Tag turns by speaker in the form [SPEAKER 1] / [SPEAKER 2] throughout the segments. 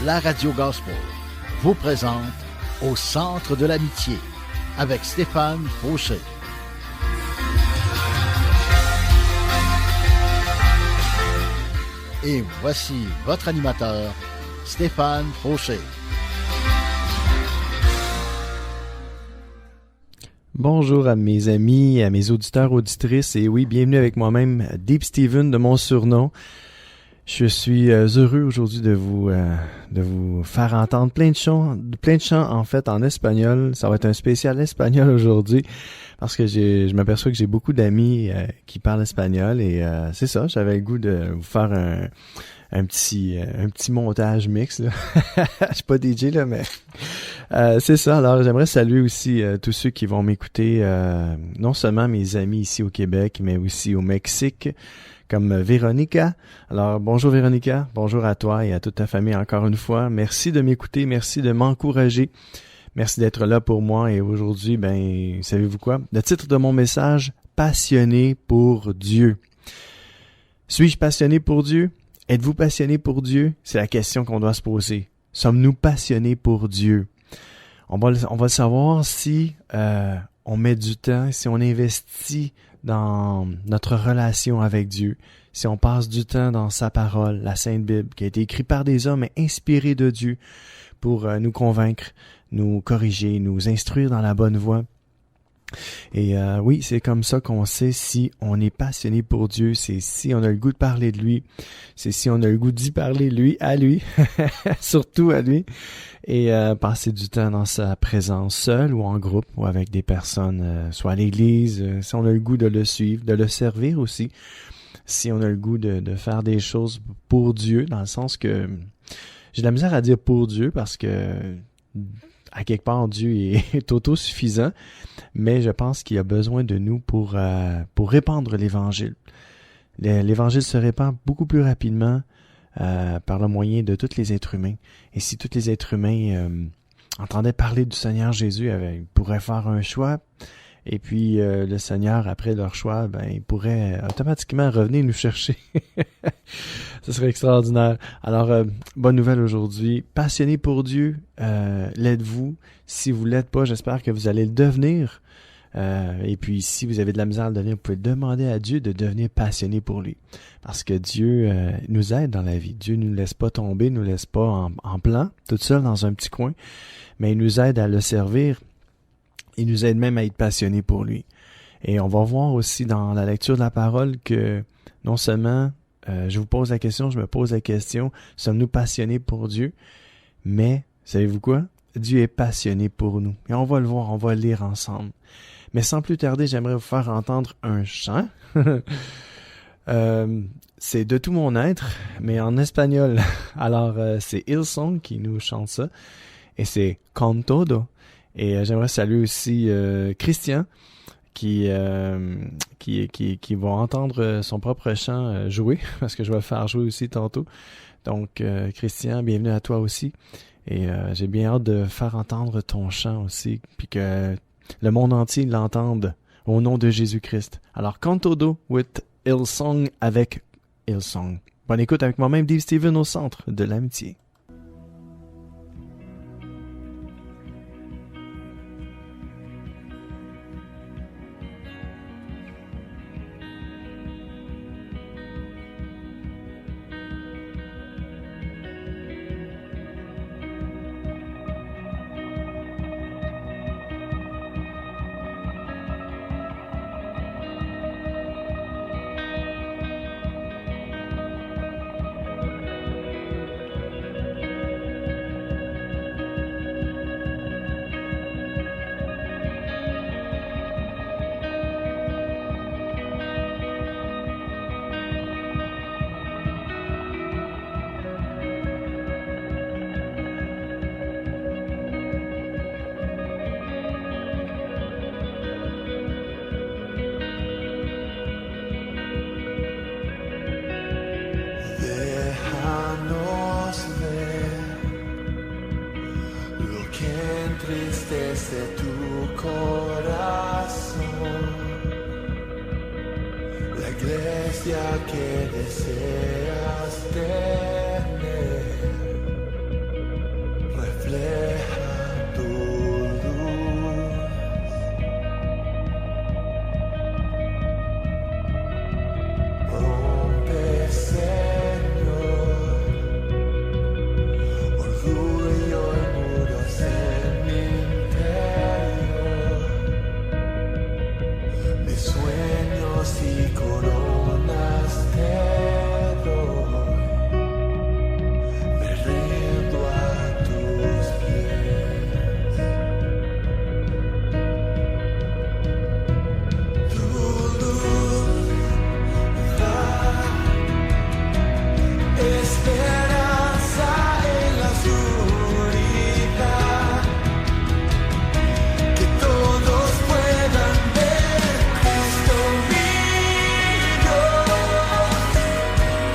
[SPEAKER 1] la Radio Gospel vous présente Au centre de l'amitié avec Stéphane Fauché. Et voici votre animateur, Stéphane Fauché.
[SPEAKER 2] Bonjour à mes amis, à mes auditeurs, auditrices, et oui, bienvenue avec moi-même, Deep Steven de mon surnom. Je suis heureux aujourd'hui de vous faire entendre plein de chants en fait en espagnol. Ça va être un spécial espagnol aujourd'hui parce que je m'aperçois que j'ai beaucoup d'amis qui parlent espagnol et c'est ça, j'avais le goût de vous faire un petit montage mix là. Je suis pas DJ là, mais c'est ça. Alors j'aimerais saluer aussi tous ceux qui vont m'écouter, non seulement mes amis ici au Québec, mais aussi au Mexique, comme Véronica. Alors, bonjour Véronica, bonjour à toi et à toute ta famille encore une fois. Merci de m'écouter, merci de m'encourager, merci d'être là pour moi. Et aujourd'hui, savez-vous quoi? Le titre de mon message, passionné pour Dieu. Suis-je passionné pour Dieu? Êtes-vous passionné pour Dieu? C'est la question qu'on doit se poser. Sommes-nous passionnés pour Dieu? On va le savoir si on met du temps, si on investit dans notre relation avec Dieu, si on passe du temps dans sa parole, la Sainte Bible, qui a été écrite par des hommes inspirés de Dieu pour nous convaincre, nous corriger, nous instruire dans la bonne voie. Et oui, c'est comme ça qu'on sait si on est passionné pour Dieu, c'est si on a le goût de parler de lui, c'est si on a le goût d'y parler lui, à lui, surtout à lui, et passer du temps dans sa présence, seul ou en groupe, ou avec des personnes, soit à l'église, si on a le goût de le suivre, de le servir aussi, si on a le goût de faire des choses pour Dieu, dans le sens que j'ai de la misère à dire pour Dieu, parce que à quelque part, Dieu est autosuffisant, mais je pense qu'il a besoin de nous pour répandre l'Évangile. L'Évangile se répand beaucoup plus rapidement par le moyen de tous les êtres humains. Et si tous les êtres humains entendaient parler du Seigneur Jésus, ils pourraient faire un choix, et puis le Seigneur, après leur choix, il pourrait automatiquement revenir nous chercher. Ce serait extraordinaire. Alors, bonne nouvelle aujourd'hui. Passionné pour Dieu, l'êtes-vous? Si vous l'êtes pas, j'espère que vous allez le devenir. Et puis, si vous avez de la misère à le devenir, vous pouvez demander à Dieu de devenir passionné pour lui. Parce que Dieu nous aide dans la vie. Dieu ne nous laisse pas tomber, ne nous laisse pas en plan, tout seul dans un petit coin, mais il nous aide à le servir. Il nous aide même à être passionné pour lui. Et on va voir aussi dans la lecture de la parole que non seulement je vous pose la question, je me pose la question, sommes-nous passionnés pour Dieu? Mais, savez-vous quoi? Dieu est passionné pour nous. Et on va le voir, on va le lire ensemble. Mais sans plus tarder, j'aimerais vous faire entendre un chant. C'est de tout mon être, mais en espagnol. Alors, c'est Hillsong qui nous chante ça. Et c'est Con Todo. Et j'aimerais saluer aussi Christian qui va entendre son propre chant jouer, parce que je vais le faire jouer aussi tantôt. Donc, Christian, bienvenue à toi aussi. Et j'ai bien hâte de faire entendre ton chant aussi, puis que le monde entier l'entende au nom de Jésus-Christ. Alors, Con Todo with Hillsong avec Hillsong. Bonne écoute avec moi-même, Dave Steven, au centre de l'amitié.
[SPEAKER 3] entristece tu corazón. La iglesia que deseas tener esperanza en la oscuridad, que todos puedan ver Cristo mío,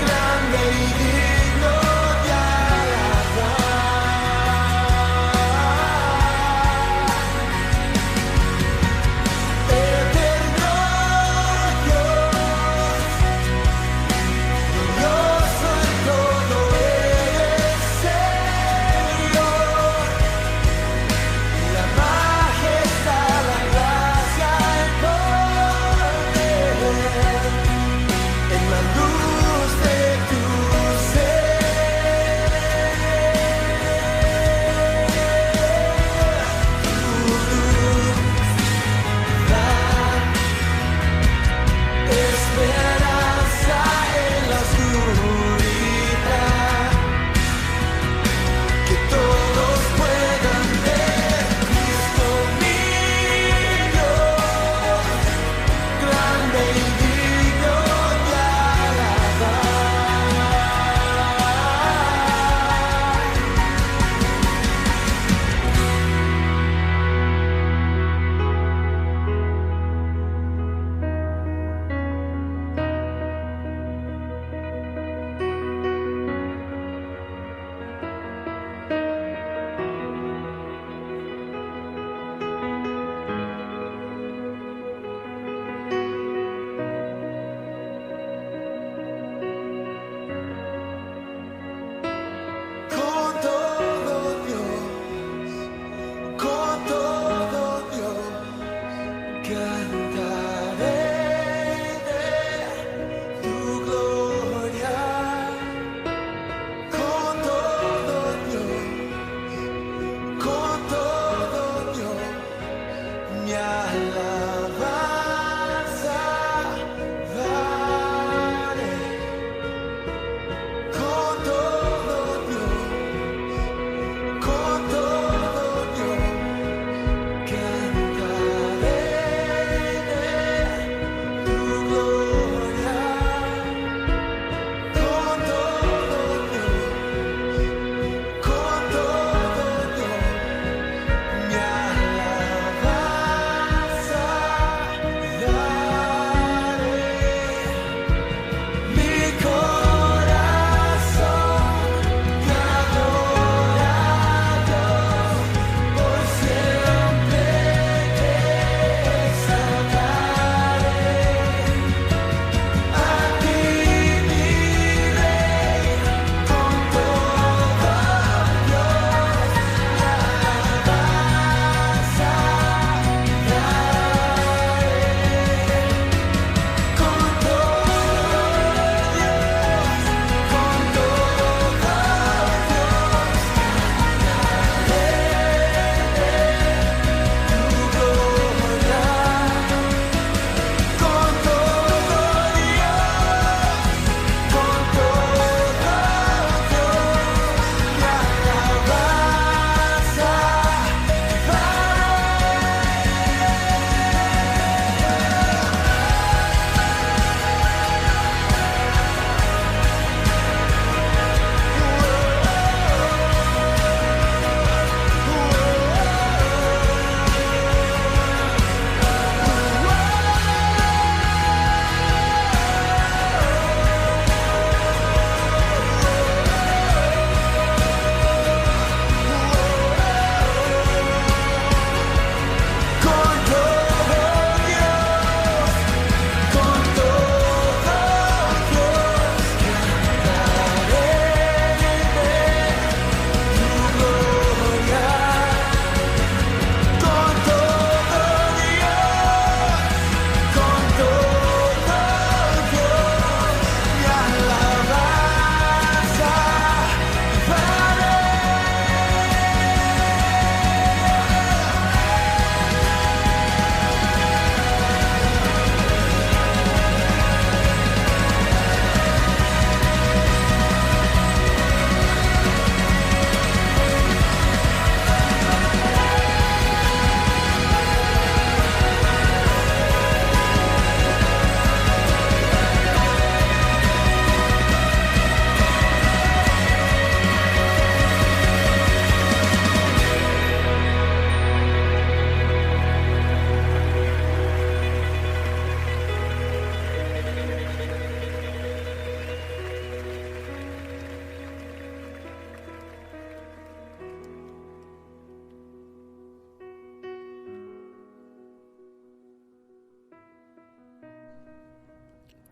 [SPEAKER 3] grande y digno de eterno Dios, glorioso en todo eres Señor, la majestad, la gracia, el poder, en la luz de tu ser.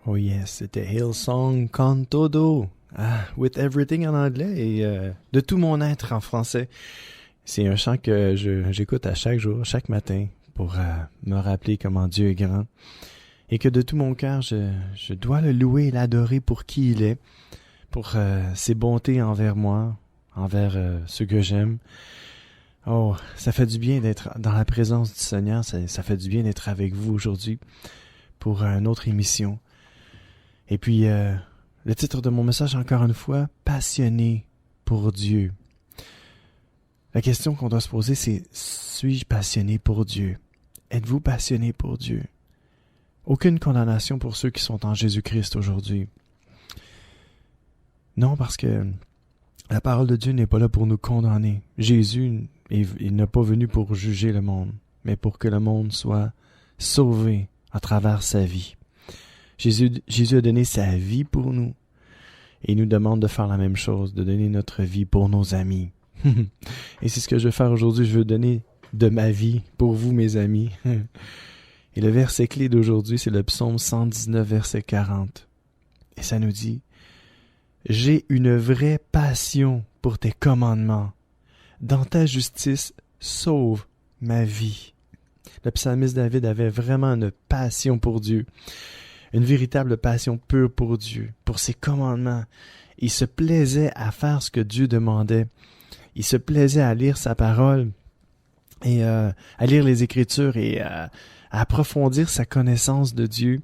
[SPEAKER 2] Oh yes, c'était Hillsong Con Todo, With Everything en anglais et De tout mon être en français. C'est un chant que j'écoute à chaque jour, chaque matin, pour me rappeler comment Dieu est grand. Et que de tout mon cœur, je dois le louer et l'adorer pour qui il est, pour ses bontés envers moi, envers ceux que j'aime. Oh, ça fait du bien d'être dans la présence du Seigneur, ça fait du bien d'être avec vous aujourd'hui pour une autre émission. Et puis, le titre de mon message, encore une fois, « Passionné pour Dieu ». La question qu'on doit se poser, c'est « Suis-je passionné pour Dieu ?» Êtes-vous passionné pour Dieu? Aucune condamnation pour ceux qui sont en Jésus-Christ aujourd'hui. Non, parce que la parole de Dieu n'est pas là pour nous condamner. Jésus, il n'est pas venu pour juger le monde, mais pour que le monde soit sauvé à travers sa vie. Jésus a donné sa vie pour nous et il nous demande de faire la même chose, de donner notre vie pour nos amis. Et c'est ce que je veux faire aujourd'hui, je veux donner de ma vie pour vous, mes amis. Et le verset clé d'aujourd'hui, c'est le psaume 119, verset 40. Et ça nous dit « J'ai une vraie passion pour tes commandements. Dans ta justice, sauve ma vie. » Le psalmiste David avait vraiment une passion pour Dieu. Une véritable passion pure pour Dieu, pour ses commandements. Il se plaisait à faire ce que Dieu demandait. Il se plaisait à lire sa parole et à lire les Écritures et à approfondir sa connaissance de Dieu.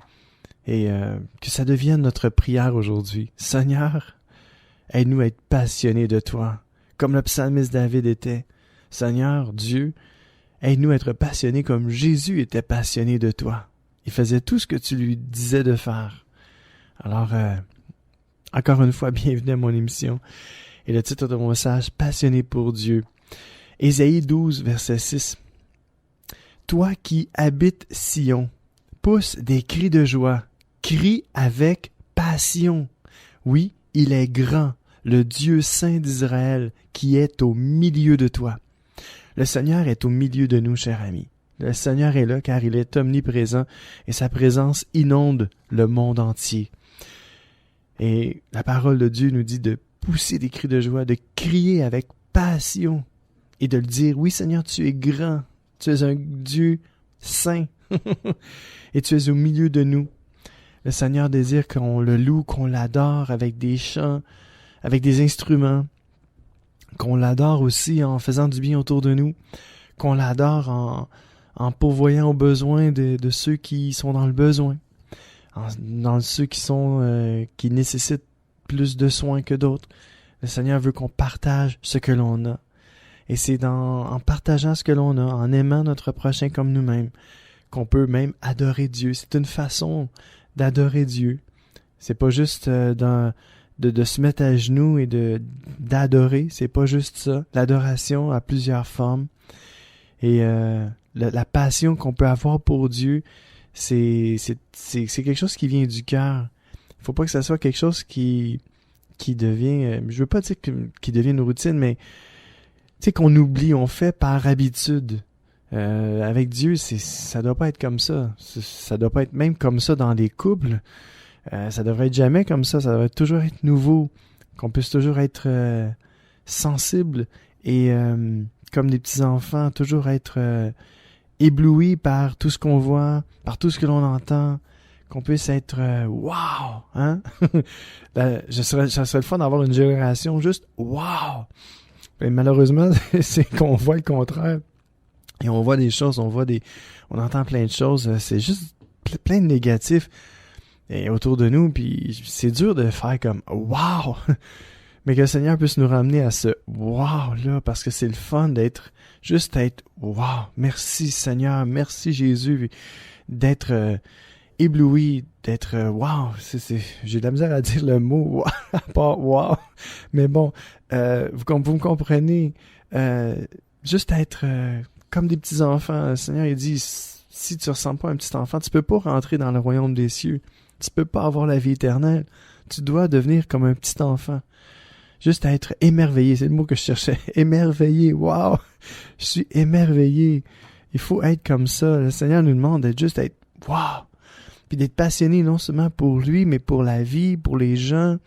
[SPEAKER 2] Et que ça devienne notre prière aujourd'hui. Seigneur, aide-nous à être passionnés de toi, comme le psalmiste David était. Seigneur, Dieu, aide-nous à être passionnés comme Jésus était passionné de toi. Il faisait tout ce que tu lui disais de faire. Alors, encore une fois, bienvenue à mon émission. Et le titre de mon message, « Passionné pour Dieu ». Ésaïe 12, verset 6. « Toi qui habites Sion, pousse des cris de joie, crie avec passion. Oui, il est grand, le Dieu saint d'Israël, qui est au milieu de toi. » Le Seigneur est au milieu de nous, chers amis. Le Seigneur est là car il est omniprésent et sa présence inonde le monde entier. Et la parole de Dieu nous dit de pousser des cris de joie, de crier avec passion et de le dire, oui Seigneur, tu es grand, tu es un Dieu saint et tu es au milieu de nous. Le Seigneur désire qu'on le loue, qu'on l'adore avec des chants, avec des instruments, qu'on l'adore aussi en faisant du bien autour de nous, qu'on l'adore en pourvoyant aux besoins de ceux qui sont dans le besoin, dans ceux qui nécessitent plus de soins que d'autres. Le Seigneur veut qu'on partage ce que l'on a. Et c'est en partageant ce que l'on a, en aimant notre prochain comme nous-mêmes, qu'on peut même adorer Dieu. C'est une façon d'adorer Dieu. C'est pas juste de se mettre à genoux et d'adorer. C'est pas juste ça. L'adoration a plusieurs formes. Et la passion qu'on peut avoir pour Dieu, c'est quelque chose qui vient du cœur. Il faut pas que ça soit quelque chose qui devient, je veux pas dire qui devient une routine, mais tu sais qu'on oublie, on fait par habitude. Avec Dieu, ça doit pas être comme ça. Ça doit pas être même comme ça dans les couples. Ça devrait être jamais comme ça. Ça devrait toujours être nouveau, qu'on puisse toujours être sensible et comme des petits enfants, toujours être ébloui par tout ce qu'on voit, par tout ce que l'on entend, qu'on puisse être wow, hein? Ça serait le fun d'avoir une génération juste wow. Mais malheureusement, c'est qu'on voit le contraire. Et on voit des choses, on entend plein de choses, c'est juste plein de négatifs et autour de nous, puis c'est dur de faire comme wow. Mais que le Seigneur puisse nous ramener à ce wow là, parce que c'est le fun d'être wow. Merci Seigneur, merci Jésus, d'être ébloui, d'être wow. J'ai de la misère à dire le mot wow, à part wow. Mais bon, vous me comprenez, juste être comme des petits enfants. Le Seigneur il dit, si tu ressembles pas à un petit enfant, tu peux pas rentrer dans le royaume des cieux. Tu peux pas avoir la vie éternelle. Tu dois devenir comme un petit enfant. Juste à être émerveillé, c'est le mot que je cherchais. Émerveillé, wow! Je suis émerveillé. Il faut être comme ça. Le Seigneur nous demande d'être juste être wow! puis d'être passionné non seulement pour lui, mais pour la vie, pour les gens,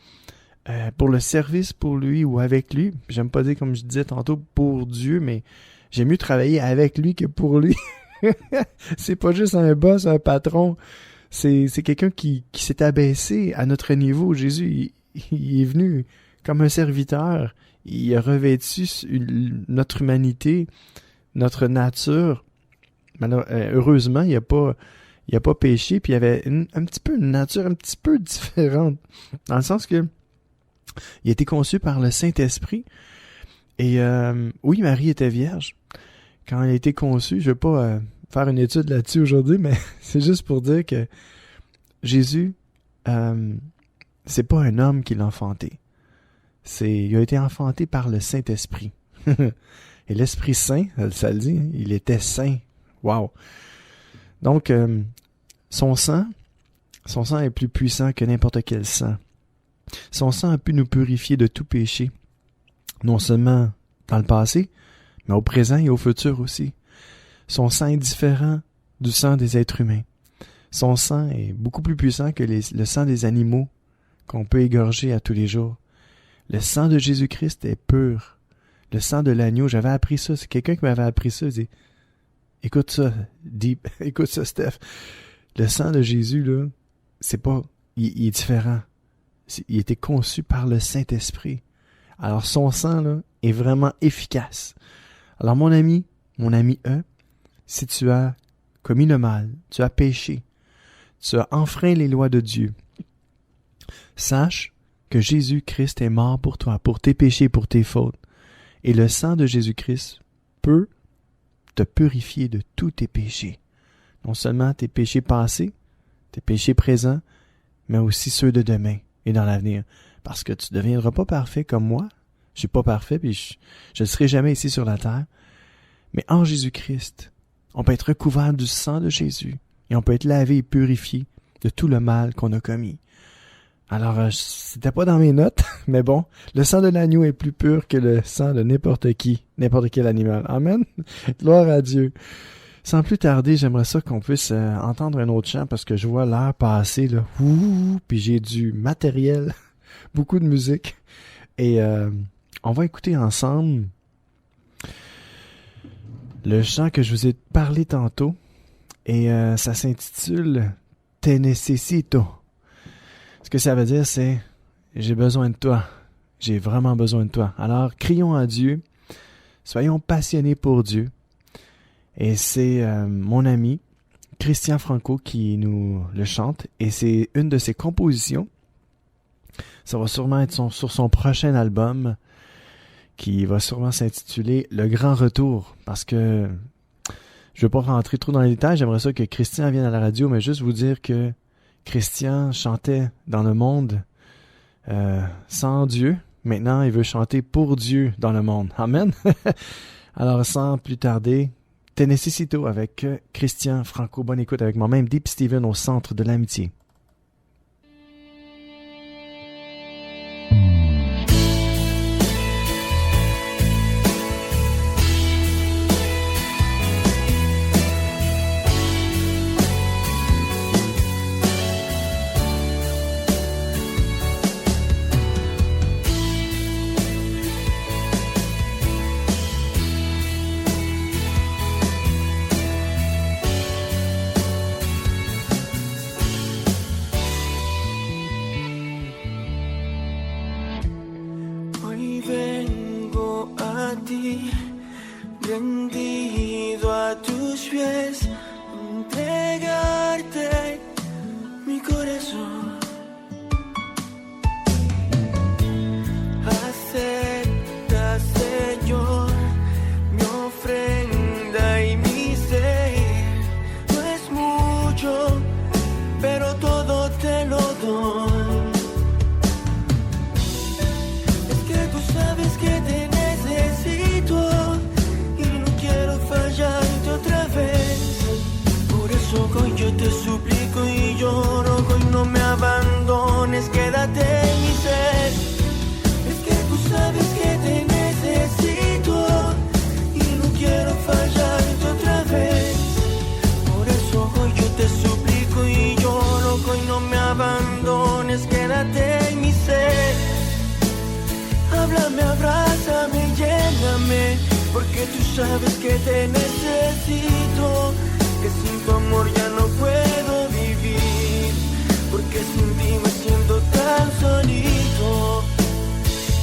[SPEAKER 2] pour le service pour lui ou avec lui. J'aime pas dire, comme je disais tantôt, pour Dieu, mais j'aime mieux travailler avec lui que pour lui. C'est pas juste un boss, un patron. C'est quelqu'un qui s'est abaissé à notre niveau. Jésus, il est venu comme un serviteur. Il a revêtu notre humanité, notre nature. Heureusement, il a pas péché, puis il avait un petit peu une nature un petit peu différente. Dans le sens que il a été conçu par le Saint-Esprit. Et oui, Marie était vierge quand elle a été conçue. Je ne vais pas faire une étude là-dessus aujourd'hui, mais c'est juste pour dire que Jésus, c'est pas un homme qui l'a enfanté. Il a été enfanté par le Saint-Esprit. Et l'Esprit Saint, ça le dit, hein, il était saint. Wow! Donc, son sang est plus puissant que n'importe quel sang. Son sang a pu nous purifier de tout péché, non seulement dans le passé, mais au présent et au futur aussi. Son sang est différent du sang des êtres humains. Son sang est beaucoup plus puissant que le sang des animaux qu'on peut égorger à tous les jours. Le sang de Jésus-Christ est pur. Le sang de l'agneau, j'avais appris ça. C'est quelqu'un qui m'avait appris ça. Il dit, écoute ça, Deep. Écoute ça, Steph. Le sang de Jésus, là, c'est pas... Il est différent. Il a été conçu par le Saint-Esprit. Alors, son sang, là, est vraiment efficace. Alors, mon ami E, si tu as commis le mal, tu as péché, tu as enfreint les lois de Dieu, sache que Jésus-Christ est mort pour toi, pour tes péchés, pour tes fautes. Et le sang de Jésus-Christ peut te purifier de tous tes péchés. Non seulement tes péchés passés, tes péchés présents, mais aussi ceux de demain et dans l'avenir. Parce que tu ne deviendras pas parfait comme moi. Je suis pas parfait, puis je ne serai jamais ici sur la terre. Mais en Jésus-Christ, on peut être recouvert du sang de Jésus et on peut être lavé et purifié de tout le mal qu'on a commis. Alors, c'était pas dans mes notes, mais bon, le sang de l'agneau est plus pur que le sang de n'importe quel animal. Amen. Gloire à Dieu. Sans plus tarder, j'aimerais ça qu'on puisse entendre un autre chant parce que je vois l'heure passer, là. Ouh, puis j'ai du matériel, beaucoup de musique. Et on va écouter ensemble le chant que je vous ai parlé tantôt. Et ça s'intitule « Te necesito ». Ce que ça veut dire, c'est « J'ai besoin de toi. J'ai vraiment besoin de toi. » Alors, crions à Dieu. Soyons passionnés pour Dieu. Et c'est mon ami Christian Franco qui nous le chante. Et c'est une de ses compositions. Ça va sûrement être sur son prochain album qui va sûrement s'intituler « Le Grand Retour ». Parce que je ne veux pas rentrer trop dans les détails. J'aimerais ça que Christian vienne à la radio, mais juste vous dire que Christian chantait dans le monde sans Dieu. Maintenant, il veut chanter pour Dieu dans le monde. Amen. Alors, sans plus tarder, Te necesito avec Christian Franco. Bonne écoute avec moi-même, Deep Steven au centre de l'amitié.
[SPEAKER 3] Hoy vengo a ti, rendido a tus pies, entregarte mi corazón. Acepta, Señor, mi ofrenda y mi ser. No es mucho, pero todo te lo doy. Sabes que te necesito y no quiero fallarte otra vez. Por eso hoy yo te suplico y lloro, hoy no me abandones, quédate en mi ser. Es que tú sabes que te necesito y no quiero fallarte otra vez. Por eso hoy yo te suplico y lloro. porque tú sabes que te necesito, que sin tu amor ya no puedo vivir, porque sin ti me siento tan solito.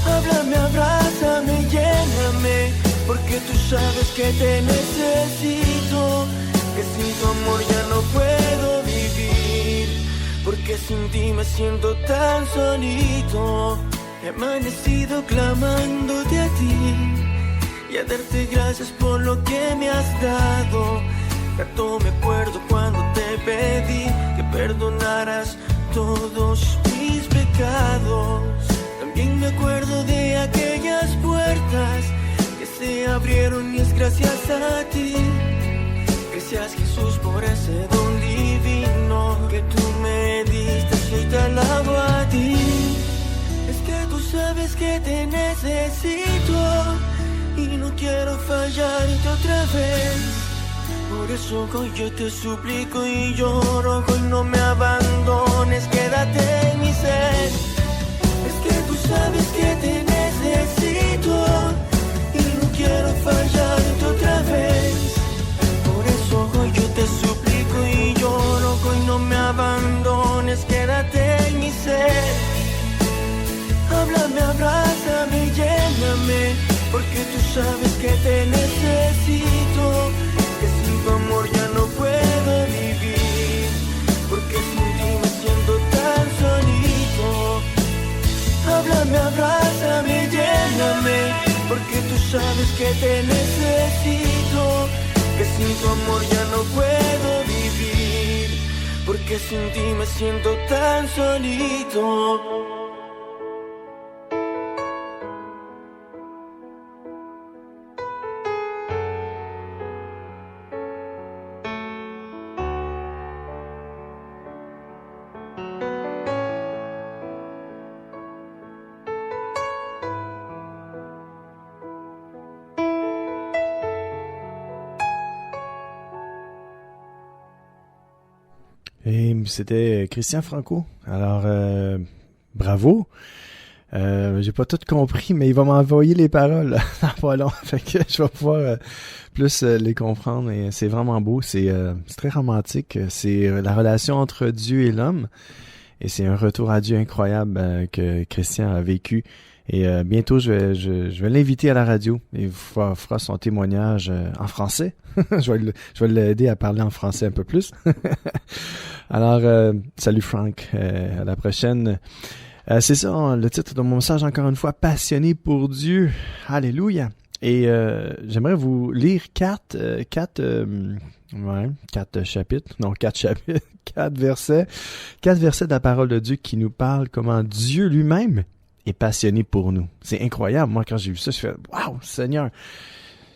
[SPEAKER 3] Háblame, abrázame, lléname, porque tú sabes que te necesito, que sin tu amor ya no puedo vivir, porque sin ti me siento tan solito. He amanecido clamándote a ti y a darte gracias por lo que me has dado. Tanto me acuerdo cuando te pedí que perdonaras todos mis pecados. También me acuerdo de aquellas puertas que se abrieron y es gracias a ti. Gracias Jesús por ese don divino que tú me diste, y te alabo a ti. Es que tú sabes que te necesito y no quiero fallarte otra vez. Por eso hoy yo te suplico y lloro, hoy no me abandones, quédate en mi ser. Es que tú sabes que te necesito y no quiero fallarte otra vez. Por eso hoy yo te suplico y lloro, hoy no me abandones, quédate en mi ser. Háblame, abrázame, lléname, porque tú sabes que te necesito, que sin tu amor ya no puedo vivir, porque sin ti me siento tan solito. Háblame, abrázame, lléname, porque tú sabes que te necesito, que sin tu amor ya no puedo vivir, porque sin ti me siento tan solito.
[SPEAKER 2] Et c'était Christian Franco. Alors, bravo. J'ai pas tout compris, mais il va m'envoyer les paroles dans pas long. Fait que je vais pouvoir plus les comprendre. Et c'est vraiment beau. C'est très romantique. C'est la relation entre Dieu et l'homme. Et c'est un retour à Dieu incroyable que Christian a vécu. Et bientôt, je vais l'inviter à la radio. Il fera son témoignage en français. je vais l'aider à parler en français un peu plus. Alors, salut Frank. À la prochaine. C'est ça, le titre de mon message, encore une fois, passionné pour Dieu. Alléluia. Et j'aimerais vous lire quatre chapitres. Non, 4 chapitres. 4 versets. 4 versets de la parole de Dieu qui nous parlent comment Dieu lui-même est passionné pour nous. C'est incroyable. Moi, quand j'ai vu ça, je fais « Wow, Seigneur!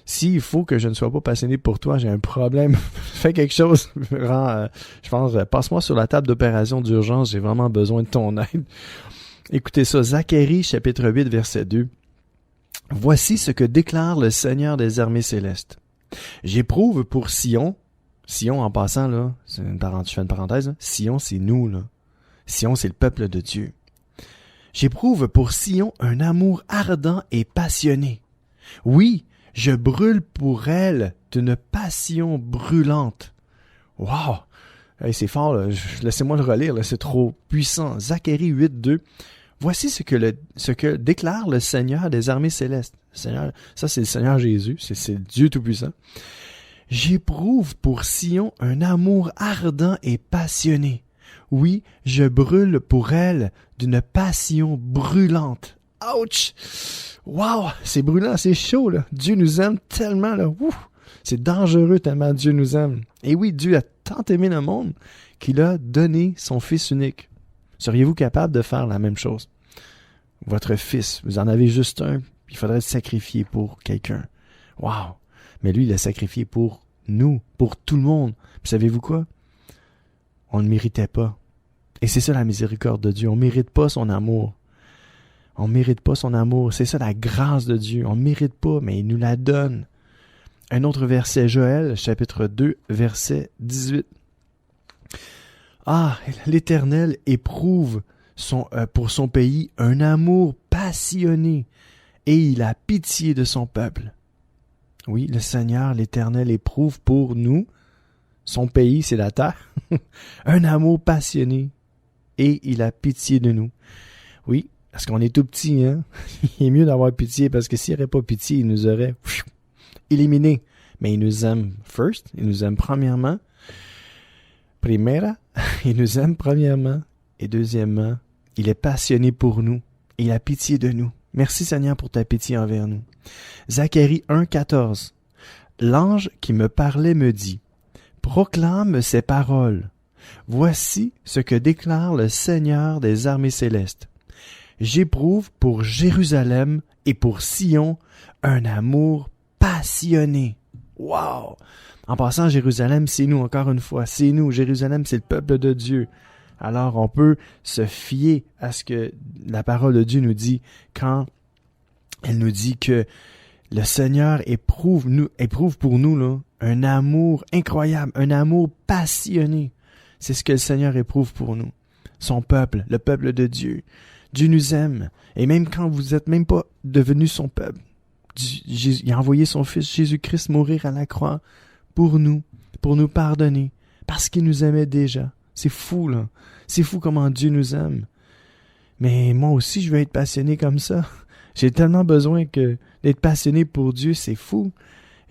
[SPEAKER 2] S'il faut que je ne sois pas passionné pour toi, j'ai un problème. Fais quelque chose. Je pense, passe-moi sur la table d'opération d'urgence. J'ai vraiment besoin de ton aide. » Écoutez ça. Zacharie, chapitre 8, verset 2. « Voici ce que déclare le Seigneur des armées célestes. J'éprouve pour Sion. » Sion, en passant, là, je fais une parenthèse. Là. Sion, c'est nous, là. Sion, c'est le peuple de Dieu. « J'éprouve pour Sion un amour ardent et passionné. Oui, je brûle pour elle d'une passion brûlante. » Wow! Hey, c'est fort, là. Laissez-moi le relire, là. C'est trop puissant. Zacharie 8, 2. Voici ce que déclare le Seigneur des armées célestes. Seigneur, ça, c'est le Seigneur Jésus. C'est Dieu Tout-Puissant. J'éprouve pour Sion un amour ardent et passionné. Oui, je brûle pour elle d'une passion brûlante. Ouch! Wow! C'est brûlant, c'est chaud, là. Dieu nous aime tellement, là. Ouf! C'est dangereux tellement Dieu nous aime. Et oui, Dieu a tant aimé le monde qu'il a donné son Fils unique. Seriez-vous capable de faire la même chose? Votre fils, vous en avez juste un, il faudrait le sacrifier pour quelqu'un. Wow! Mais lui, il l'a sacrifié pour nous, pour tout le monde. Puis savez-vous quoi? On ne méritait pas. Et c'est ça la miséricorde de Dieu. On ne mérite pas son amour. On ne mérite pas son amour. C'est ça la grâce de Dieu. On ne mérite pas, mais il nous la donne. Un autre verset, Joël, chapitre 2, verset 18. Ah, l'Éternel éprouve pour son pays un amour passionné et il a pitié de son peuple. Oui, le Seigneur, l'Éternel, éprouve pour nous, son pays, c'est la terre, un amour passionné, et il a pitié de nous. Oui, parce qu'on est tout petit, hein? Il est mieux d'avoir pitié, parce que s'il n'y aurait pas pitié, il nous aurait éliminés. Mais il nous aime first, il nous aime premièrement. Primera, il nous aime premièrement. Et deuxièmement, il est passionné pour nous, et il a pitié de nous. Merci Seigneur pour ta pitié envers nous. Zacharie 1,14. L'ange qui me parlait me dit, proclame ces paroles. Voici ce que déclare le Seigneur des armées célestes. J'éprouve pour Jérusalem et pour Sion un amour passionné. Wow! En passant, Jérusalem, c'est nous, encore une fois, c'est nous. Jérusalem, c'est le peuple de Dieu. Alors, on peut se fier à ce que la parole de Dieu nous dit quand elle nous dit que le Seigneur éprouve pour nous là, un amour incroyable, un amour passionné. C'est ce que le Seigneur éprouve pour nous. Son peuple, le peuple de Dieu. Dieu nous aime. Et même quand vous n'êtes même pas devenu son peuple, il a envoyé son Fils Jésus-Christ mourir à la croix pour nous pardonner, parce qu'il nous aimait déjà. C'est fou, là. C'est fou comment Dieu nous aime. Mais moi aussi, je veux être passionné comme ça. J'ai tellement besoin d'être passionné pour Dieu, c'est fou.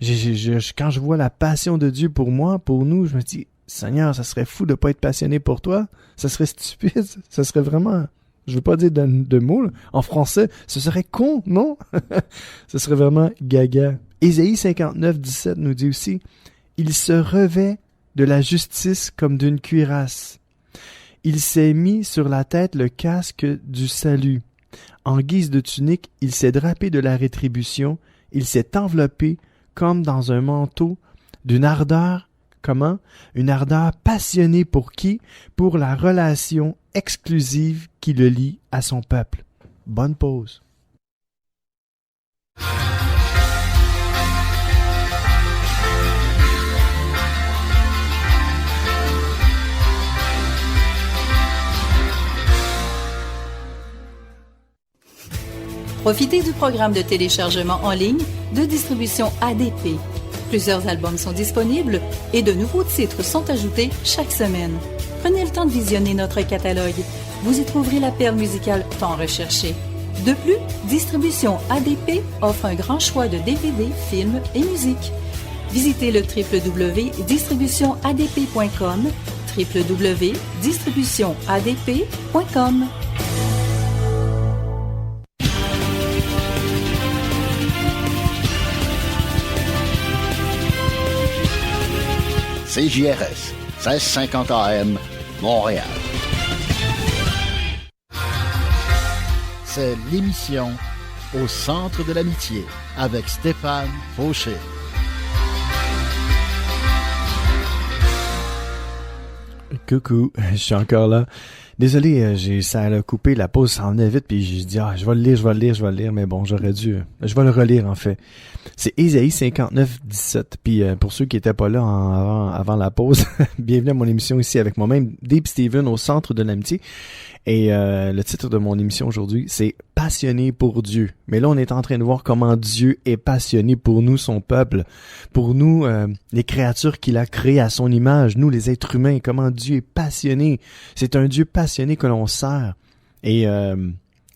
[SPEAKER 2] Quand je vois la passion de Dieu pour moi, pour nous, je me dis, Seigneur, ça serait fou de pas être passionné pour toi. Ça serait stupide. Ça serait vraiment, je veux pas dire de mots, là. En français, ce serait con, non? Ce serait vraiment gaga. Ésaïe 59, 17 nous dit aussi, il se revêt de la justice comme d'une cuirasse. Il s'est mis sur la tête le casque du salut. En guise de tunique, il s'est drapé de la rétribution. Il s'est enveloppé comme dans un manteau d'une ardeur. Comment? Une ardeur passionnée pour qui? Pour la relation exclusive qui le lie à son peuple. Bonne pause.
[SPEAKER 4] Profitez du programme de téléchargement en ligne de distribution ADP. Plusieurs albums sont disponibles et de nouveaux titres sont ajoutés chaque semaine. Prenez le temps de visionner notre catalogue. Vous y trouverez la perle musicale tant recherchée. De plus, Distribution ADP offre un grand choix de DVD, films et musique. Visitez le www.distributionadp.com, www.distributionadp.com.
[SPEAKER 1] CJRS, 1650 AM, Montréal. C'est l'émission Au centre de l'amitié avec Stéphane Fauché.
[SPEAKER 2] Coucou, je suis encore là. Désolé, ça a coupé, la pause s'en venait vite, puis j'ai dit, je vais le lire, mais bon, j'aurais dû, je vais le relire en fait. C'est Ésaïe 59, 17, puis pour ceux qui étaient pas là avant la pause, bienvenue à mon émission ici avec moi-même, Dave Steven, au centre de l'amitié, et le titre de mon émission aujourd'hui, c'est « Passionné pour Dieu ». Mais là, on est en train de voir comment Dieu est passionné pour nous, son peuple, pour nous, les créatures qu'il a créées à son image, nous, les êtres humains, comment Dieu est passionné. C'est un Dieu passionné que l'on sert. Et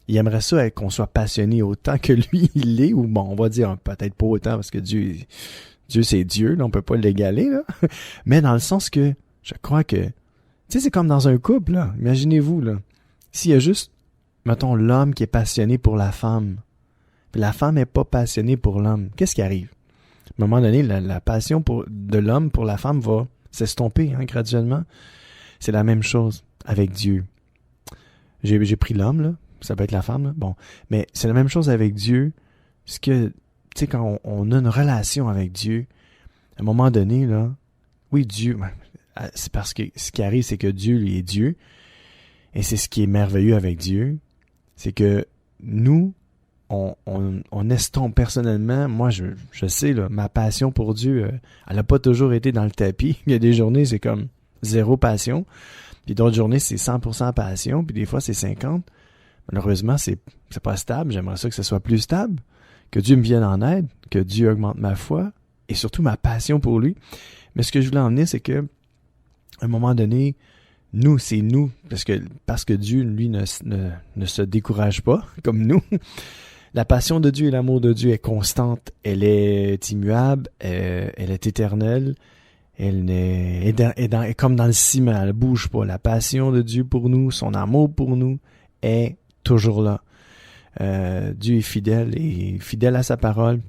[SPEAKER 2] il aimerait ça qu'on soit passionné autant que lui, il l'est, ou bon, on va dire peut-être pas autant, parce que Dieu c'est Dieu, là, on peut pas l'égaler, là. Mais dans le sens que, je crois que, tu sais, c'est comme dans un couple, là. Imaginez-vous, là. S'il y a juste, mettons, l'homme qui est passionné pour la femme, puis la femme est pas passionnée pour l'homme, qu'est-ce qui arrive? À un moment donné, la passion de l'homme pour la femme va s'estomper, hein, graduellement. C'est la même chose avec Dieu. J'ai pris l'homme, là. Ça peut être la femme, là. Bon. Mais c'est la même chose avec Dieu. Parce que, tu sais, quand on a une relation avec Dieu, à un moment donné, là, oui, Dieu, c'est parce que ce qui arrive, c'est que Dieu, lui, est Dieu. Et c'est ce qui est merveilleux avec Dieu. C'est que nous, on estompe personnellement. Moi, je sais, là, ma passion pour Dieu, elle n'a pas toujours été dans le tapis. Il y a des journées, c'est comme 0 passion. Puis d'autres journées, c'est 100% passion. Puis des fois, c'est 50%. Malheureusement, c'est pas stable. J'aimerais ça que ce soit plus stable. Que Dieu me vienne en aide. que Dieu augmente ma foi et surtout ma passion pour lui. Mais ce que je voulais emmener, c'est que à un moment donné, c'est nous, parce que Dieu, lui, ne se décourage pas, comme nous. La passion de Dieu et l'amour de Dieu est constante, elle est immuable, elle est éternelle, elle est comme dans le ciment, elle ne bouge pas. La passion de Dieu pour nous, son amour pour nous est toujours là. Dieu est fidèle à sa parole.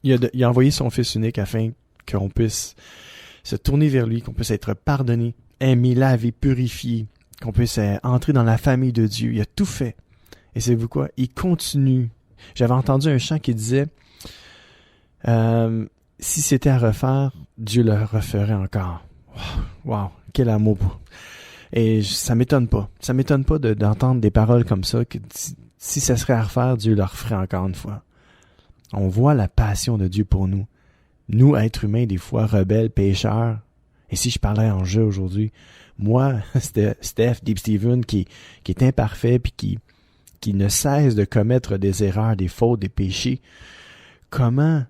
[SPEAKER 2] Il a envoyé son Fils unique afin qu'on puisse se tourner vers lui, qu'on puisse être pardonné, aimé, lavé, purifié, qu'on puisse entrer dans la famille de Dieu. Il a tout fait. Et savez-vous quoi? Il continue. J'avais entendu un chant qui disait si c'était à refaire, Dieu le referait encore. Wow, quel amour. Et ça m'étonne pas. Ça m'étonne pas d'entendre des paroles comme ça, que si ça serait à refaire, Dieu le referait encore une fois. On voit la passion de Dieu pour nous. Nous, êtres humains, des fois rebelles, pécheurs. Et si je parlais en jeu aujourd'hui, moi, Steph, Deep Steven, qui est imparfait puis qui ne cesse de commettre des erreurs, des fautes, des péchés, comment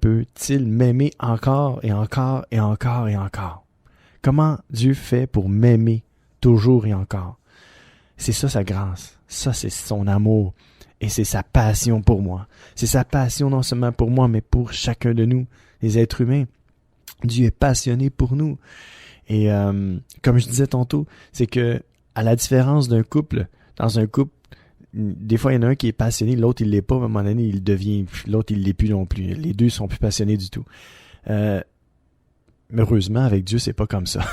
[SPEAKER 2] peut-il m'aimer encore et encore et encore et encore? Comment Dieu fait pour m'aimer toujours et encore? C'est ça sa grâce, ça c'est son amour et c'est sa passion pour moi. C'est sa passion non seulement pour moi, mais pour chacun de nous, les êtres humains. Dieu est passionné pour nous. Et comme je disais tantôt, c'est que à la différence d'un couple, dans un couple, des fois il y en a un qui est passionné, l'autre il l'est pas, à un moment donné l'autre il l'est plus non plus. Les deux sont plus passionnés du tout. Heureusement, avec Dieu, c'est pas comme ça.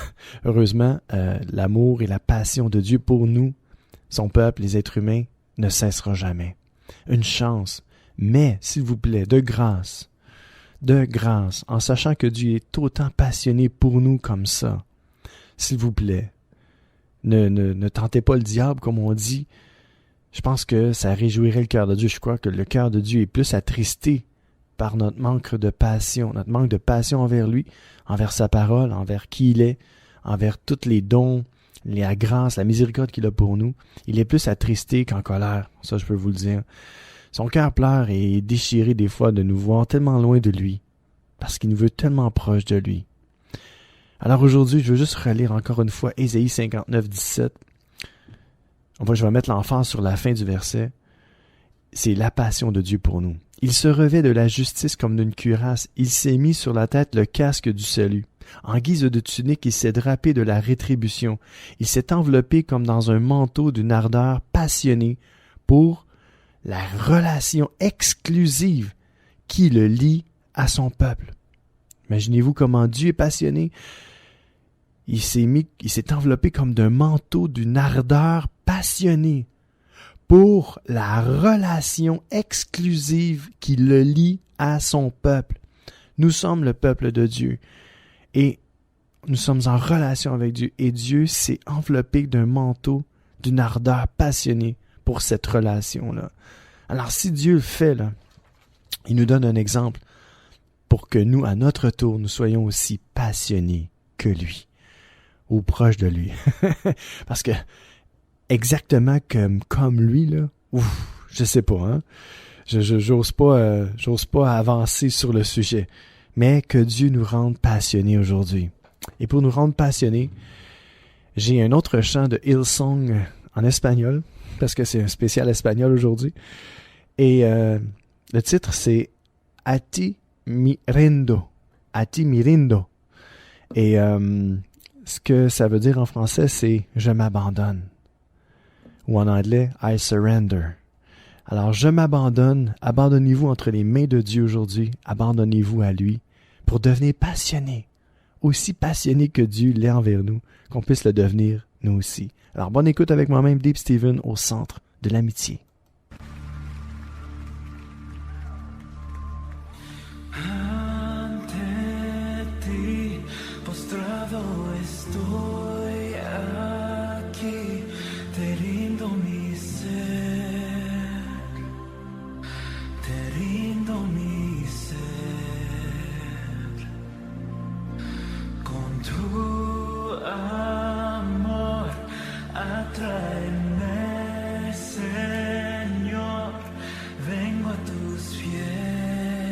[SPEAKER 2] Heureusement, l'amour et la passion de Dieu pour nous, son peuple, les êtres humains, ne cessera jamais. Une chance, mais, s'il vous plaît, de grâce, en sachant que Dieu est autant passionné pour nous comme ça, s'il vous plaît, ne tentez pas le diable, comme on dit. Je pense que ça réjouirait le cœur de Dieu. Je crois que le cœur de Dieu est plus attristé par notre manque de passion envers lui, envers sa parole, envers qui il est, envers tous les dons, la grâce, la miséricorde qu'il a pour nous. Il est plus attristé qu'en colère, ça je peux vous le dire. Son cœur pleure et est déchiré des fois de nous voir tellement loin de lui, parce qu'il nous veut tellement proche de lui. Alors aujourd'hui, je veux juste relire encore une fois Ésaïe 59, 17. Je vais mettre l'emphase sur la fin du verset. C'est la passion de Dieu pour nous. Il se revêt de la justice comme d'une cuirasse. Il s'est mis sur la tête le casque du salut. En guise de tunique, il s'est drapé de la rétribution. Il s'est enveloppé comme dans un manteau d'une ardeur passionnée pour la relation exclusive qui le lie à son peuple. Imaginez-vous comment Dieu est passionné. Il s'est enveloppé comme d'un manteau d'une ardeur passionnée pour la relation exclusive qui le lie à son peuple. Nous sommes le peuple de Dieu et nous sommes en relation avec Dieu et Dieu s'est enveloppé d'un manteau d'une ardeur passionnée pour cette relation-là. Alors si Dieu le fait, là, il nous donne un exemple pour que nous, à notre tour, nous soyons aussi passionnés que lui ou proches de lui. Parce que exactement comme lui, là, je sais pas, hein. J'ose pas avancer sur le sujet. Mais que Dieu nous rende passionnés aujourd'hui. Et pour nous rendre passionnés, j'ai un autre chant de Hillsong en espagnol, parce que c'est un spécial espagnol aujourd'hui. Et le titre, c'est A ti mi rindo. A ti mi rindo. Et ce que ça veut dire en français, c'est « je m'abandonne ». Ou en anglais, « I surrender ». Alors, je m'abandonne, abandonnez-vous entre les mains de Dieu aujourd'hui, abandonnez-vous à lui pour devenir passionné, aussi passionné que Dieu l'est envers nous, qu'on puisse le devenir nous aussi. Alors, bonne écoute avec moi-même, Deep Steven, au centre de l'amitié.
[SPEAKER 3] Atráeme, Señor, vengo a tus pies.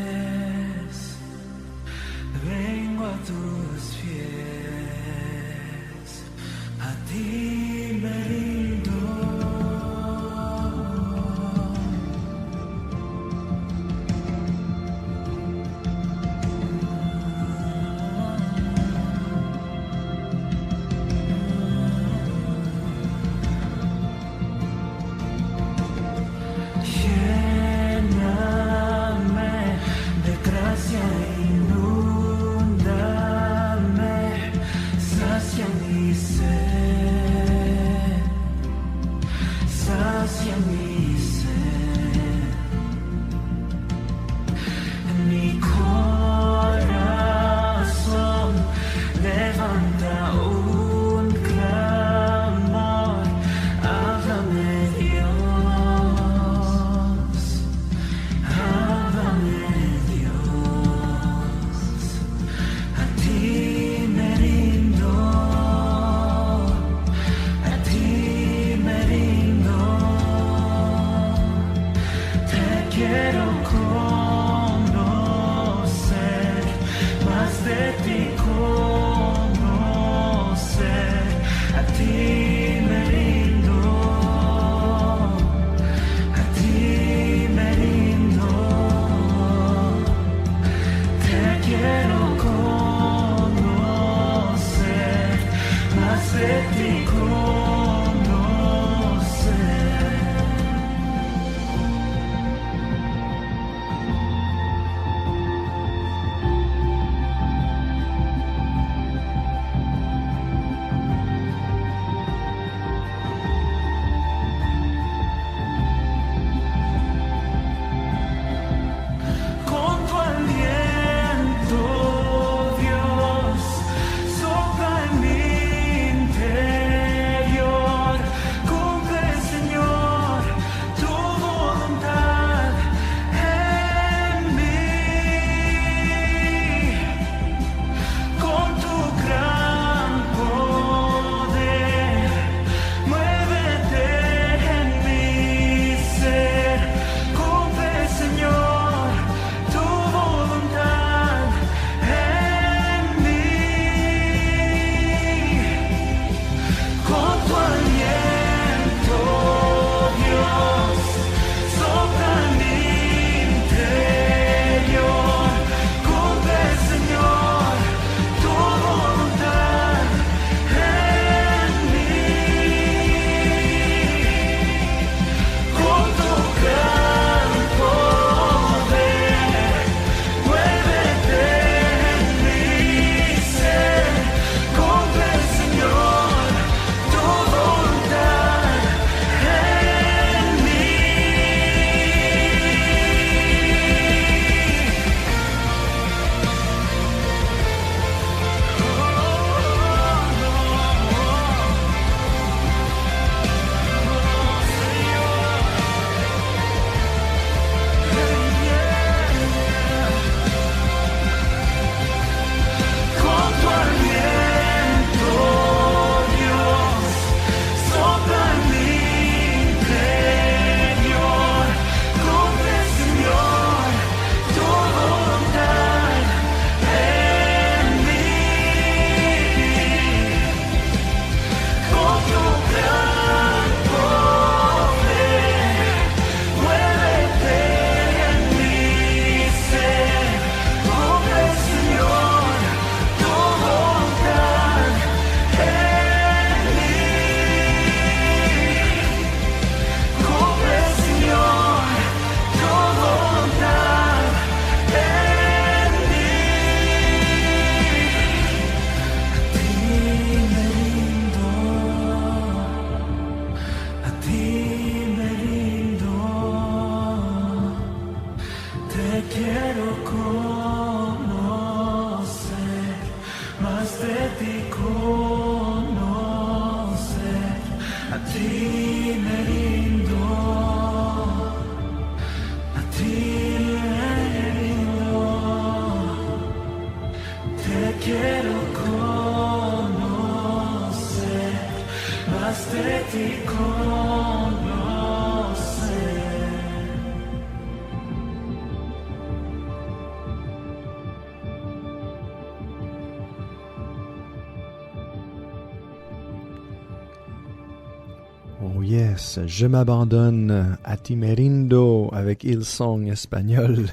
[SPEAKER 2] Oh yes, je m'abandonne à ti me rindo avec Hillsong espagnol.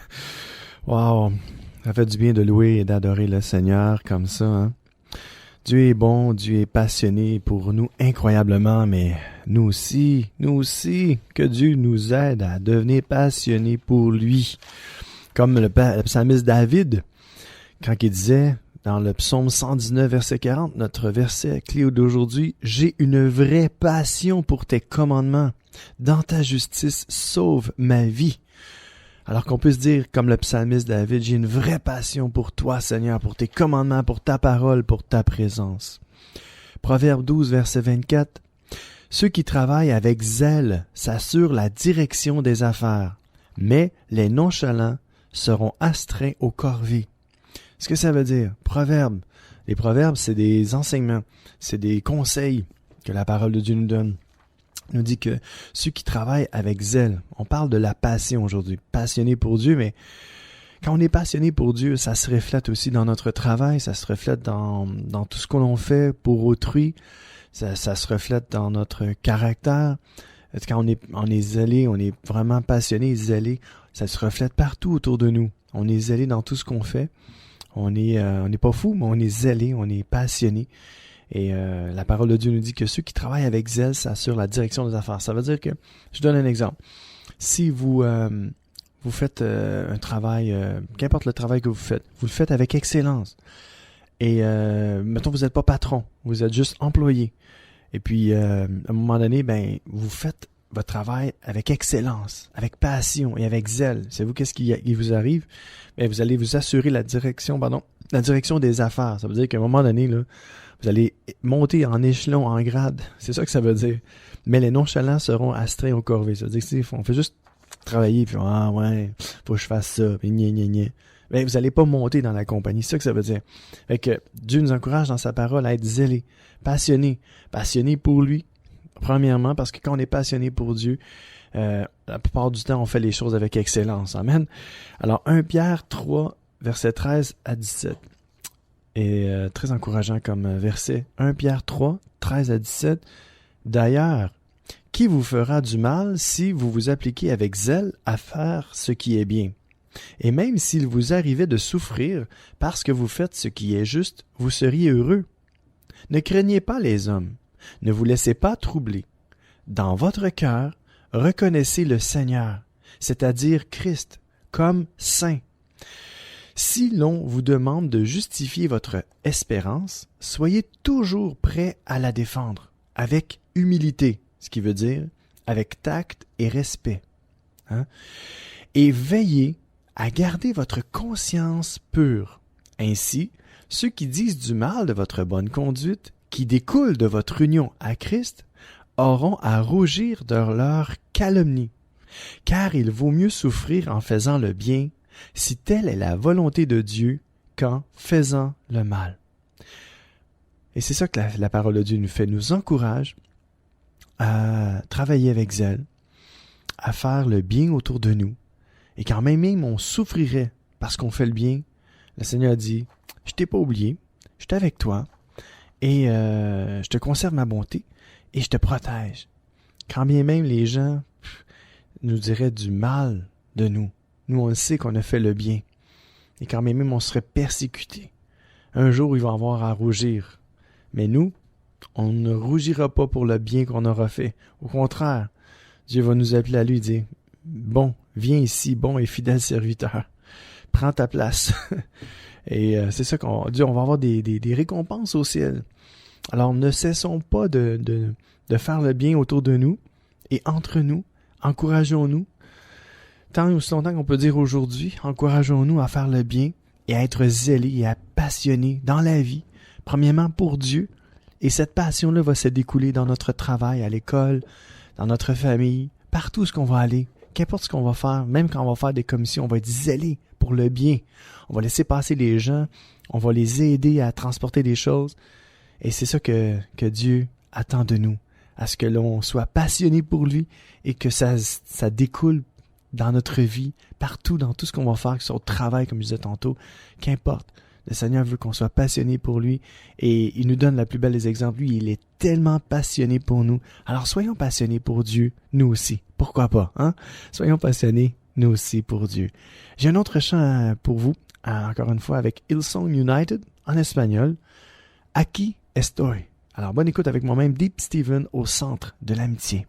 [SPEAKER 2] Wow, ça fait du bien de louer et d'adorer le Seigneur comme ça, hein? Dieu est bon, Dieu est passionné pour nous incroyablement, mais nous aussi, que Dieu nous aide à devenir passionnés pour lui. Comme le psalmiste David, quand il disait dans le psaume 119, verset 40, notre verset clé d'aujourd'hui, « J'ai une vraie passion pour tes commandements. Dans ta justice, sauve ma vie. » Alors qu'on peut se dire, comme le psalmiste David, « J'ai une vraie passion pour toi, Seigneur, pour tes commandements, pour ta parole, pour ta présence. » Proverbe 12, verset 24, « Ceux qui travaillent avec zèle s'assurent la direction des affaires, mais les nonchalants seront astreints aux corvées. » Ce que ça veut dire, proverbe. Les proverbes, c'est des enseignements, c'est des conseils que la parole de Dieu nous donne. Il nous dit que ceux qui travaillent avec zèle, on parle de la passion aujourd'hui, passionné pour Dieu, mais quand on est passionné pour Dieu, ça se reflète aussi dans notre travail, ça se reflète dans tout ce que l'on fait pour autrui, ça se reflète dans notre caractère. Quand on est zélé, on est vraiment passionné, zélé, ça se reflète partout autour de nous. On est zélé dans tout ce qu'on fait. On n'est pas fou, mais on est zélé, on est passionné. Et la parole de Dieu nous dit que ceux qui travaillent avec zèle s'assurent la direction des affaires. Ça veut dire que, je donne un exemple. Si vous faites un travail, qu'importe le travail que vous le faites avec excellence. Et mettons, vous n'êtes pas patron, vous êtes juste employé. Et puis, à un moment donné, ben, vous faites votre travail avec excellence, avec passion et avec zèle. Savez-vous qu'est-ce qui vous arrive? Bien, vous allez vous assurer la direction des affaires. Ça veut dire qu'à un moment donné, là, vous allez monter en échelon, en grade. C'est ça que ça veut dire. Mais les nonchalants seront astreints aux corvées. Ça veut dire qu'on fait juste travailler, puis ah ouais, faut que je fasse ça, puis gna. Mais vous n'allez pas monter dans la compagnie. C'est ça que ça veut dire. Fait que Dieu nous encourage dans sa parole à être zélé, passionné pour lui. Premièrement, parce que quand on est passionné pour Dieu, la plupart du temps, on fait les choses avec excellence. Amen. Alors, 1 Pierre 3, versets 13 à 17. Et très encourageant comme verset. 1 Pierre 3, 13 à 17. D'ailleurs, qui vous fera du mal si vous vous appliquez avec zèle à faire ce qui est bien? Et même s'il vous arrivait de souffrir parce que vous faites ce qui est juste, vous seriez heureux. Ne craignez pas les hommes. Ne vous laissez pas troubler. Dans votre cœur, reconnaissez le Seigneur, c'est-à-dire Christ, comme saint. Si l'on vous demande de justifier votre espérance, soyez toujours prêt à la défendre, avec humilité, ce qui veut dire avec tact et respect. Et veillez à garder votre conscience pure. Ainsi, ceux qui disent du mal de votre bonne conduite, qui découle de votre union à Christ, auront à rougir de leur calomnie. Car il vaut mieux souffrir en faisant le bien, si telle est la volonté de Dieu, qu'en faisant le mal. Et c'est ça que la parole de Dieu nous encourage à travailler avec zèle, à faire le bien autour de nous. Et quand même on souffrirait parce qu'on fait le bien, le Seigneur dit, « Je t'ai pas oublié, je suis avec toi. » Et je te conserve ma bonté et je te protège. Quand bien même les gens nous diraient du mal de nous, nous on sait qu'on a fait le bien. Et quand bien même on serait persécuté. Un jour ils vont avoir à rougir. Mais nous, on ne rougira pas pour le bien qu'on aura fait. Au contraire, Dieu va nous appeler à lui et dire, bon, viens ici, bon et fidèle serviteur. Prends ta place. Et c'est ça qu'on dit, on va avoir des récompenses au ciel. Alors ne cessons pas de faire le bien autour de nous et entre nous, encourageons-nous. Tant et aussi longtemps qu'on peut dire aujourd'hui, encourageons-nous à faire le bien et à être zélés et à passionner dans la vie, premièrement pour Dieu. Et cette passion-là va se découler dans notre travail, à l'école, dans notre famille, partout où on va aller. Qu'importe ce qu'on va faire, même quand on va faire des commissions, on va être zélé pour le bien. On va laisser passer les gens, on va les aider à transporter des choses. Et c'est ça que Dieu attend de nous, à ce que l'on soit passionné pour lui et que ça découle dans notre vie, partout, dans tout ce qu'on va faire, que ce soit au travail, comme je disais tantôt, qu'importe. Le Seigneur veut qu'on soit passionné pour lui et il nous donne la plus belle des exemples. Lui, il est tellement passionné pour nous. Alors soyons passionnés pour Dieu, nous aussi. Pourquoi pas, hein? Soyons passionnés, nous aussi, pour Dieu. J'ai un autre chant pour vous, encore une fois avec Hillsong United en espagnol. Aquí estoy. Alors, bonne écoute avec moi-même, Deep Steven, au centre de l'amitié.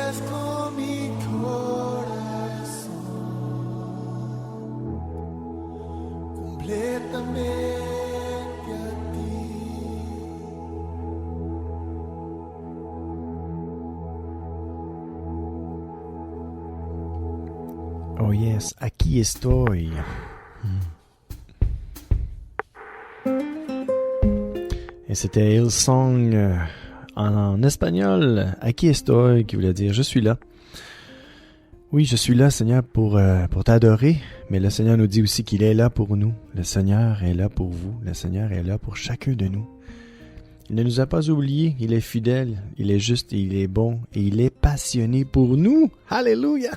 [SPEAKER 3] ofrezco mi corazón completamente a ti.
[SPEAKER 2] Oh yes, aquí estoy. Et c'était Hillsong en espagnol, aquí estoy, qui voulait dire je suis là. Oui, je suis là, Seigneur, pour t'adorer, mais le Seigneur nous dit aussi qu'il est là pour nous. Le Seigneur est là pour vous, le Seigneur est là pour chacun de nous. Il ne nous a pas oubliés, il est fidèle, il est juste, et il est bon, et il est passionné pour nous. Alléluia!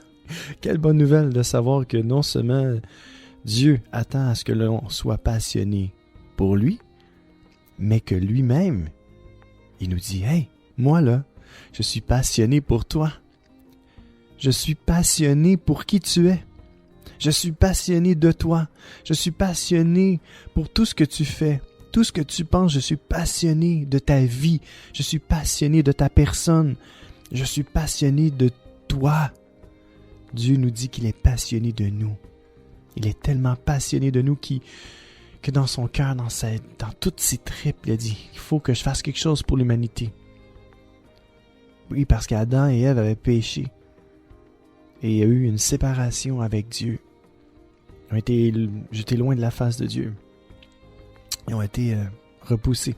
[SPEAKER 2] Quelle bonne nouvelle de savoir que non seulement Dieu attend à ce que l'on soit passionné pour lui, mais que lui-même, il nous dit « Hey, moi là, je suis passionné pour toi. Je suis passionné pour qui tu es. Je suis passionné de toi. Je suis passionné pour tout ce que tu fais. Tout ce que tu penses, je suis passionné de ta vie. Je suis passionné de ta personne. Je suis passionné de toi. » Dieu nous dit qu'il est passionné de nous. Il est tellement passionné de nous que dans son cœur, dans toutes ses tripes, il a dit « Il faut que je fasse quelque chose pour l'humanité. » Oui, parce qu'Adam et Ève avaient péché. Et il y a eu une séparation avec Dieu. Ils ont été jetés loin de la face de Dieu. Ils ont été repoussés.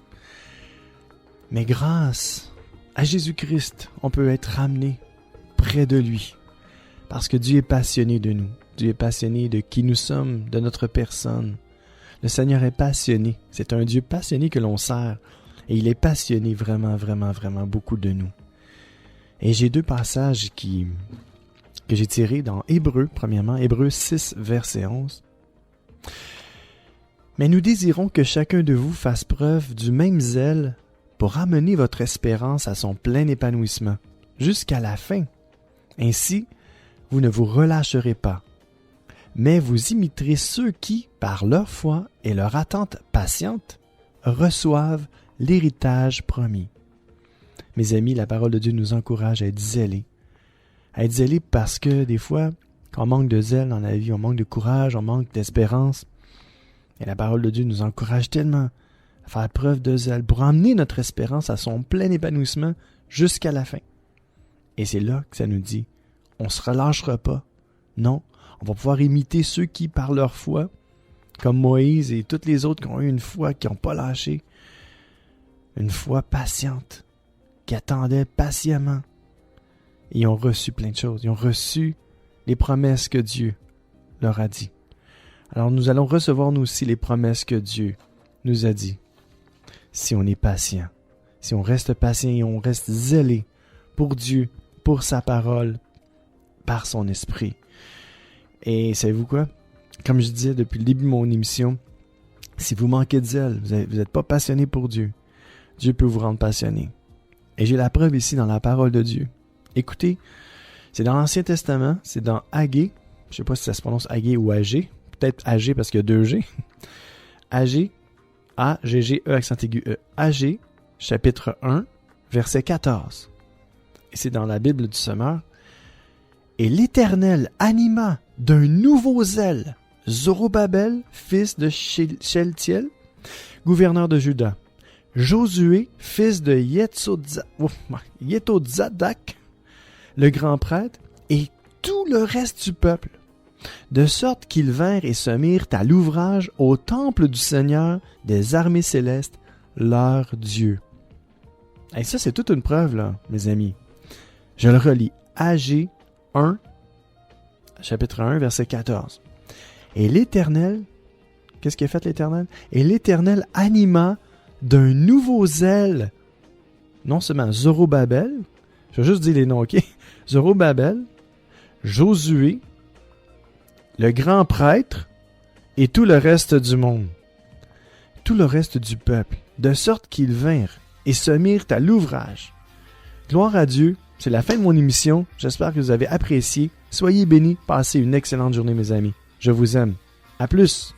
[SPEAKER 2] Mais grâce à Jésus-Christ, on peut être ramené près de lui. Parce que Dieu est passionné de nous. Dieu est passionné de qui nous sommes, de notre personne. Le Seigneur est passionné. C'est un Dieu passionné que l'on sert. Et il est passionné vraiment, vraiment, vraiment beaucoup de nous. Et j'ai deux passages que j'ai tirés dans Hébreux, premièrement. Hébreux 6, verset 11. « Mais nous désirons que chacun de vous fasse preuve du même zèle pour amener votre espérance à son plein épanouissement, jusqu'à la fin. Ainsi, vous ne vous relâcherez pas, mais vous imiterez ceux qui, par leur foi et leur attente patiente, reçoivent l'héritage promis. » Mes amis, la parole de Dieu nous encourage à être zélés. À être zélés parce que des fois, quand on manque de zèle dans la vie, on manque de courage, on manque d'espérance. Et la parole de Dieu nous encourage tellement à faire preuve de zèle pour emmener notre espérance à son plein épanouissement jusqu'à la fin. Et c'est là que ça nous dit, on ne se relâchera pas. Non, on va pouvoir imiter ceux qui, par leur foi, comme Moïse et tous les autres qui ont eu une foi, qui n'ont pas lâché, une foi patiente, qui attendaient patiemment. Et ils ont reçu plein de choses. Ils ont reçu les promesses que Dieu leur a dit. Alors nous allons recevoir nous aussi les promesses que Dieu nous a dit. Si on est patient, si on reste patient et on reste zélé pour Dieu, pour sa parole, par son esprit. Et savez-vous quoi? Comme je disais depuis le début de mon émission, si vous manquez de zèle, vous n'êtes pas passionné pour Dieu, Dieu peut vous rendre passionné. Et j'ai la preuve ici dans la parole de Dieu. Écoutez, c'est dans l'Ancien Testament, c'est dans Agé, je ne sais pas si ça se prononce Agé ou Agé, peut-être Agé parce qu'il y a deux G. Agé, A-G-G-E, accent aigu E. Agé, chapitre 1, verset 14. Et c'est dans la Bible du Sommeur. Et l'Éternel anima d'un nouveau zèle Zorobabel, fils de Shealtiel, gouverneur de Juda, Josué, fils de Yethozadak, le grand prêtre, et tout le reste du peuple, de sorte qu'ils vinrent et se mirent à l'ouvrage au temple du Seigneur des armées célestes, leur Dieu. Et ça, c'est toute une preuve, là, mes amis. Je le relis. Agé 1, chapitre 1, verset 14. Et l'Éternel, qu'est-ce qu'a fait l'Éternel? Et l'Éternel anima d'un nouveau zèle, non seulement Zorobabel, je vais juste dire les noms, ok? Zorobabel, Josué, le grand prêtre et tout le reste du monde, tout le reste du peuple, de sorte qu'ils vinrent et se mirent à l'ouvrage. Gloire à Dieu, c'est la fin de mon émission, j'espère que vous avez apprécié. Soyez bénis, passez une excellente journée mes amis. Je vous aime. À plus!